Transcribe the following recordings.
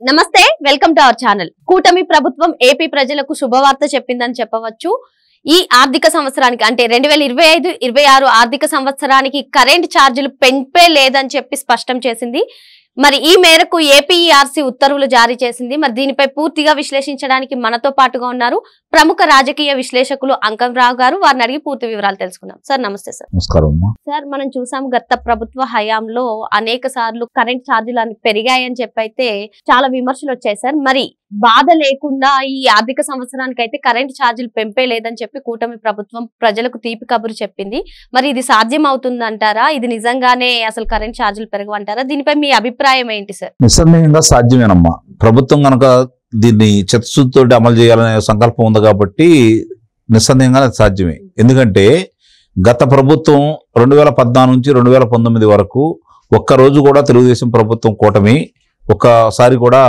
నమస్తే, welcome to our channel. కూటమి ప్రభుత్వం ఏపీ ప్రజలకు శుభవార్త చెప్పిందని చెప్పవచ్చు. ఈ ఆర్థిక సంవత్సరానికి అంటే 2025-26 ఆర్థిక సంవత్సరానికి కరెంట్ ఛార్జీలు పెంపే లేదని చెప్పి స్పష్టం చేసింది. మరి ఈ మేరకు ఏపీఆర్సీ ఉత్తర్వులు జారీ చేసింది. మరి దీనిపై పూర్తిగా విశ్లేషించడానికి మనతో పాటుగా ఉన్నారు ప్రముఖ రాజకీయ విశ్లేషకులు అంకంరావు గారు. వారిని అడిగి పూర్తి వివరాలు తెలుసుకుందాం. సార్ నమస్తే. సార్ నమస్కారం. సార్, మనం చూసాం గత ప్రభుత్వ హయాంలో అనేక సార్లు కరెంట్ ఛార్జీలు పెరిగాయని చెప్పైతే చాలా విమర్శలు వచ్చాయి సార్. మరి బాధ లేకుండా ఈ ఆర్థిక సంవత్సరానికి అయితే కరెంట్ ఛార్జీలు పెంపే లేదని చెప్పి కూటమి ప్రభుత్వం ప్రజలకు తీపి కబురు చెప్పింది. మరి ఇది సాధ్యం అవుతుందంటారా? ఇది నిజంగానే అసలు కరెంట్ ఛార్జీలు పెరగవంటారా? దీనిపై మీ అభిప్రాయం ఏంటి సార్? నిస్సందేహంగా సాధ్యమేనమ్మా. ప్రభుత్వం కనుక దీన్ని చిత్తశుద్ధితో అమలు చేయాలనే సంకల్పం ఉంది కాబట్టి నిస్సందేహంగా సాధ్యమే. ఎందుకంటే గత ప్రభుత్వం 2014 నుంచి 2019 వరకు ఒక్కరోజు కూడా తెలుగుదేశం ప్రభుత్వం కూటమి ఒక్కసారి కూడా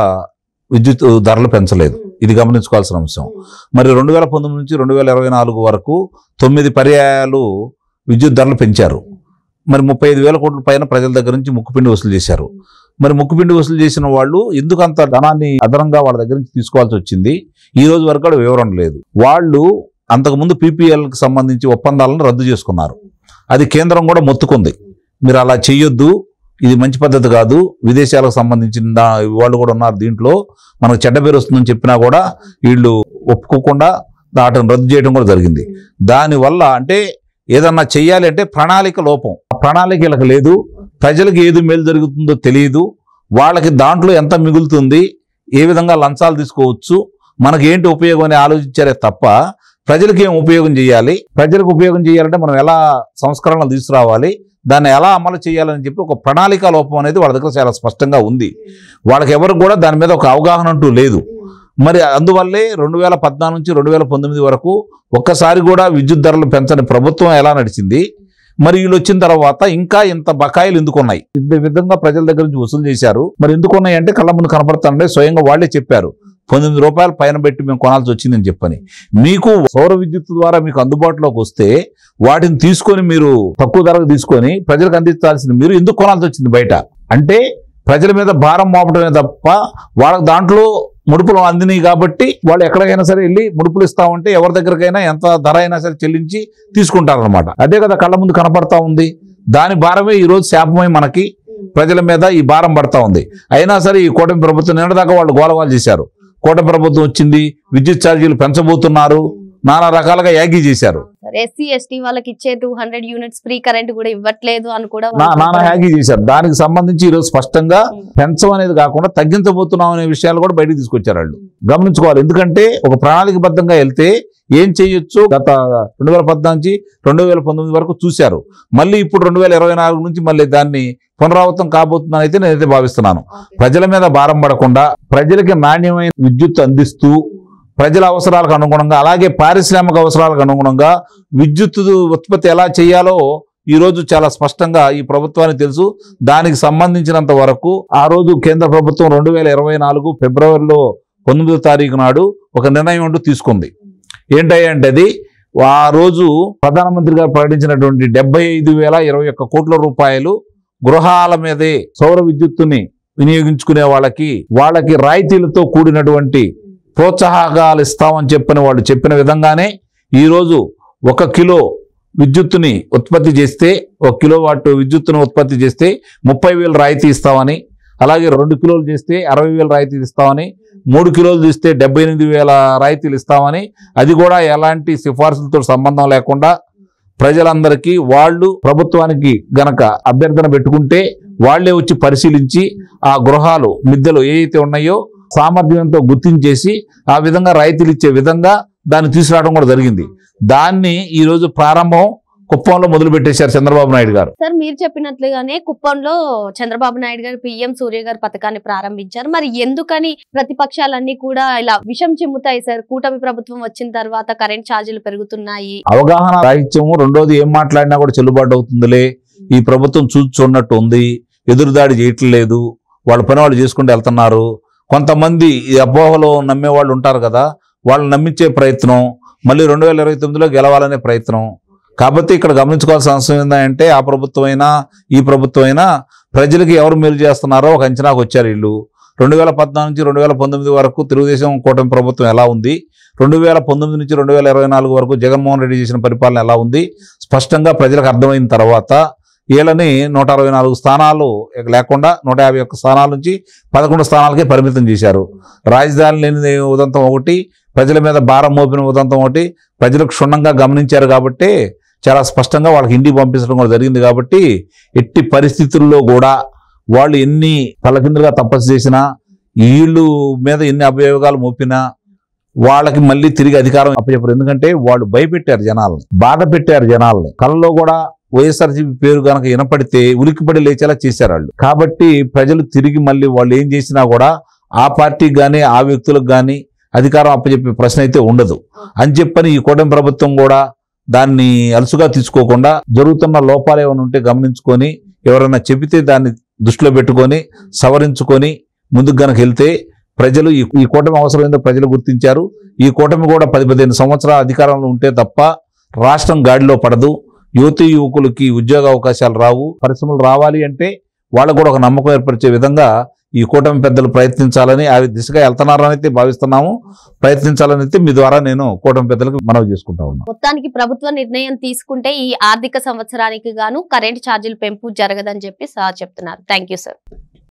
విద్యుత్ ధరలు పెంచలేదు. ఇది గమనించుకోవాల్సిన అంశం. మరి 2019 నుంచి 2024 వరకు 9 పర్యాయాలు విద్యుత్ ధరలు పెంచారు. మరి 35,000 కోట్ల పైన ప్రజల దగ్గర నుంచి ముక్కుపిండి వసూలు చేశారు. మరి ముక్కుపిండి వసూలు చేసిన వాళ్ళు ఎందుకు అంత ధనాన్ని అదనంగా వాళ్ళ దగ్గర నుంచి తీసుకోవాల్సి వచ్చింది, ఈ రోజు వరకు కూడా వివరణ లేదు. వాళ్ళు అంతకుముందు పీపీఎల్కి సంబంధించి ఒప్పందాలను రద్దు చేసుకున్నారు. అది కేంద్రం కూడా మొత్తుకుంది, మీరు అలా చెయ్యొద్దు, ఇది మంచి పద్ధతి కాదు, విదేశాలకు సంబంధించిన వాళ్ళు కూడా ఉన్నారు దీంట్లో, మనకు చెడ్డ పేరు వస్తుందని చెప్పినా కూడా వీళ్ళు ఒప్పుకోకుండా వాటిని రద్దు చేయడం కూడా జరిగింది. దానివల్ల అంటే ఏదన్నా చెయ్యాలి అంటే ప్రణాళిక లోపం. ప్రణాళిక వీళ్ళకి లేదు. ప్రజలకు ఏది మేలు జరుగుతుందో తెలియదు. వాళ్ళకి దాంట్లో ఎంత మిగులుతుంది, ఏ విధంగా లంచాలు తీసుకోవచ్చు, మనకి ఏంటి ఉపయోగం అని ఆలోచించారే తప్ప ప్రజలకు ఏం ఉపయోగం చేయాలి, ప్రజలకు ఉపయోగం చేయాలంటే మనం ఎలా సంస్కరణలు తీసుకురావాలి, దాన్ని ఎలా అమలు చేయాలని చెప్పి ఒక ప్రణాళిక లోపం అనేది వాళ్ళ దగ్గర చాలా స్పష్టంగా ఉంది. వాళ్ళకి ఎవరికి కూడా దాని మీద ఒక అవగాహన అంటూ లేదు. మరి అందువల్లే 2014 నుంచి 2019 వరకు ఒక్కసారి కూడా విద్యుత్ ధరలు పెంచని ప్రభుత్వం ఎలా నడిచింది. మరి వీళ్ళు వచ్చిన తర్వాత ఇంకా ఇంత బకాయిలు ఎందుకున్నాయి, ఇంత విధంగా ప్రజల దగ్గర నుంచి వసూలు చేశారు. మరి ఎందుకున్నాయి అంటే కళ్ళ ముందు కనపడతానంటే స్వయంగా వాళ్లే చెప్పారు, 19 రూపాయలు పైన పెట్టి మేము కొనాల్సి వచ్చిందని చెప్పని. మీకు సౌర విద్యుత్ ద్వారా మీకు అందుబాటులోకి వస్తే వాటిని తీసుకొని మీరు తక్కువ ధరకు తీసుకొని ప్రజలకు అందించాల్సింది మీరు ఎందుకు కొనాల్సి వచ్చింది బయట అంటే ప్రజల మీద భారం మోపడమే తప్ప వాళ్ళకి దాంట్లో ముడుపులు అందినాయి కాబట్టి వాళ్ళు ఎక్కడికైనా సరే వెళ్ళి ముడుపులు ఇస్తామంటే ఎవరి దగ్గరకైనా ఎంత ధర అయినా సరే చెల్లించి తీసుకుంటారనమాట. అదే కదా కళ్ళ ముందు కనపడతా ఉంది. దాని భారమే ఈరోజు శాపమై మనకి ప్రజల మీద ఈ భారం పడతా ఉంది. అయినా సరే ఈ కూటమి ప్రభుత్వం నిన్నదాకా వాళ్ళు గోలవాలు చేశారు. కూటమి ప్రభుత్వం వచ్చింది, విద్యుత్ ఛార్జీలు పెంచబోతున్నారు, నానా రకాలుగా యాగి చేశారు. ఎస్సీ ఎస్టీ వాళ్ళకి ఇచ్చే 200 యూనిట్స్ ఫ్రీ కరెంట్ కూడా ఇవ్వట్లేదు అని కూడా నానా యాగి చేశారు. దానికి సంబంధించి ఈరోజు స్పష్టంగా పెంచమనేది కాకుండా తగ్గించబోతున్నాం అనే విషయాలు కూడా బయటకు తీసుకొచ్చారు. వాళ్ళు గమనించుకోవాలి. ఎందుకంటే ఒక ప్రణాళికబద్ధంగా వెళ్తే ఏం చేయొచ్చు గత 2014 నుంచి 2019 వరకు చూశారు. మళ్ళీ ఇప్పుడు 2024 నుంచి మళ్ళీ దాన్ని పునరావృతం కాబోతుందని అయితే నేనైతే భావిస్తున్నాను. ప్రజల మీద భారం పడకుండా ప్రజలకి నాణ్యమైన విద్యుత్ అందిస్తూ ప్రజల అవసరాలకు అనుగుణంగా అలాగే పారిశ్రామిక అవసరాలకు అనుగుణంగా విద్యుత్ ఉత్పత్తి ఎలా చేయాలో ఈరోజు చాలా స్పష్టంగా ఈ ప్రభుత్వానికి తెలుసు. దానికి సంబంధించినంత వరకు ఆ రోజు కేంద్ర ప్రభుత్వం 2024 ఫిబ్రవరిలో 9వ తారీఖు నాడు ఒక నిర్ణయం అంటూ తీసుకుంది. ఏంటంటే అది ఆ రోజు ప్రధానమంత్రి గారు ప్రకటించినటువంటి 75,021 కోట్ల రూపాయలు గృహాల మీదే సౌర విద్యుత్తుని వినియోగించుకునే వాళ్ళకి రాయితీలతో కూడినటువంటి ప్రోత్సాహకాలు ఇస్తామని చెప్పని వాళ్ళు చెప్పిన విధంగానే ఈరోజు 1 కిలో విద్యుత్తుని ఉత్పత్తి చేస్తే 1 కిలోవాట్ విద్యుత్తును ఉత్పత్తి చేస్తే 30,000 రాయితీ ఇస్తామని, అలాగే 2 కిలోలు చేస్తే 60,000 రాయితీలు ఇస్తామని, 3 కిలోలు చేస్తే 78,000 రాయితీలు ఇస్తామని, అది కూడా ఎలాంటి సిఫార్సులతో సంబంధం లేకుండా ప్రజలందరికీ వాళ్ళు ప్రభుత్వానికి గనక అభ్యర్థన పెట్టుకుంటే వాళ్లే వచ్చి పరిశీలించి ఆ గృహాలు మిద్దెలు ఏవైతే ఉన్నాయో సామర్థ్యంతో గుర్తించేసి ఆ విధంగా రాయితీలు ఇచ్చే విధంగా దాన్ని తీసుకురావడం కూడా జరిగింది. దాన్ని ఈ రోజు ప్రారంభం కుప్పంలో మొదలు పెట్టేశారు చంద్రబాబు నాయుడు గారు. సార్, మీరు చెప్పినట్లుగానే కుప్పంలో చంద్రబాబు నాయుడు గారు పిఎం సూర్య గారు పథకాన్ని ప్రారంభించారు. మరి ఎందుకని ప్రతిపక్షాలన్నీ కూడా ఇలా విషం చిమ్ముతాయి సార్? కూటమి ప్రభుత్వం వచ్చిన తర్వాత కరెంట్ ఛార్జీలు పెరుగుతున్నాయి, అవగాహన రాహిత్యము, రెండోది ఏం మాట్లాడినా కూడా చెల్లుబాటు అవుతుందిలే, ఈ ప్రభుత్వం చూన్నట్టు ఉంది, ఎదురుదాడి చేయట్లేదు, వాళ్ళ పని వాళ్ళు చేసుకుంటూ వెళ్తున్నారు. కొంతమంది ఈ అపోహలో నమ్మే వాళ్ళు ఉంటారు కదా, వాళ్ళని నమ్మించే ప్రయత్నం, మళ్ళీ 2029లో గెలవాలనే ప్రయత్నం. కాబట్టి ఇక్కడ గమనించుకోవాల్సిన అవసరం ఏంటంటే ఆ ప్రభుత్వం అయినా ఈ ప్రభుత్వం అయినా ప్రజలకి ఎవరు మేలు చేస్తున్నారో ఒక అంచనాకు వచ్చారు వీళ్ళు. 2014 నుంచి 2019 వరకు తెలుగుదేశం కూటమి ప్రభుత్వం ఎలా ఉంది, 2019 నుంచి 2024 వరకు జగన్మోహన్ రెడ్డి చేసిన పరిపాలన ఎలా ఉంది స్పష్టంగా ప్రజలకు అర్థమైన తర్వాత వీళ్ళని 164 స్థానాలు లేకుండా 151 స్థానాల నుంచి 11 స్థానాలకే పరిమితం చేశారు. రాజధాని లేని ఉదంతం ఒకటి, ప్రజల మీద భారం మోపిన ఉదంతం ఒకటి ప్రజలకు క్షుణ్ణంగా గమనించారు కాబట్టి చాలా స్పష్టంగా వాళ్ళకి ఇంటికి పంపించడం కూడా జరిగింది. కాబట్టి ఎట్టి పరిస్థితుల్లో కూడా వాళ్ళు ఎన్ని తలకిందులుగా తపస్సు చేసినా, వీళ్ళు మీద ఎన్ని అభియోగాలు మోపినా వాళ్ళకి మళ్ళీ తిరిగి అధికారం అప్పచెప్పరు. ఎందుకంటే వాళ్ళు భయపెట్టారు జనాల్ని, బాధ పెట్టారు జనాల్ని. కళ్ళలో కూడా వైఎస్ఆర్సీపీ పేరు కనుక వినపడితే ఉలిక్కిపడి లేచేలా చేశారు వాళ్ళు. కాబట్టి ప్రజలు తిరిగి మళ్ళీ వాళ్ళు ఏం చేసినా కూడా ఆ పార్టీకి కానీ ఆ వ్యక్తులకు కానీ అధికారం అప్పచెప్పే ప్రశ్న అయితే ఉండదు అని చెప్పని ఈ కూటమి ప్రభుత్వం కూడా దాన్ని అలుసుగా తీసుకోకుండా జరుగుతున్న లోపాలు ఏమైనా ఉంటే గమనించుకొని ఎవరైనా చెబితే దాన్ని దృష్టిలో పెట్టుకొని సవరించుకొని ముందుకు గనక వెళ్తే ప్రజలు ఈ కూటమి అవసరం ఏందో ప్రజలు గుర్తించారు. ఈ కూటమి కూడా 10-15 సంవత్సరాల అధికారంలో ఉంటే తప్ప రాష్ట్రం గాడిలో పడదు. యువతీ యువకులకి ఉద్యోగ అవకాశాలు రావు. పరిశ్రమలు రావాలి అంటే వాళ్ళకు కూడా ఒక నమ్మకం ఏర్పరిచే విధంగా ఈ కూటమి పెద్దలు ప్రయత్నించాలని ఆ దిశగా వెళ్తున్నారని అయితే భావిస్తున్నాము. ప్రయత్నించాలని అయితే మీ ద్వారా నేను కూటమి పెద్దలకు మనవి చేసుకుంటా ఉన్నాను. మొత్తానికి ప్రభుత్వ నిర్ణయం తీసుకుంటే ఈ ఆర్థిక సంవత్సరానికి గాను కరెంట్ ఛార్జీలు పెంపు జరగదని చెప్పి సార్ చెప్తున్నారు. Thank you sir.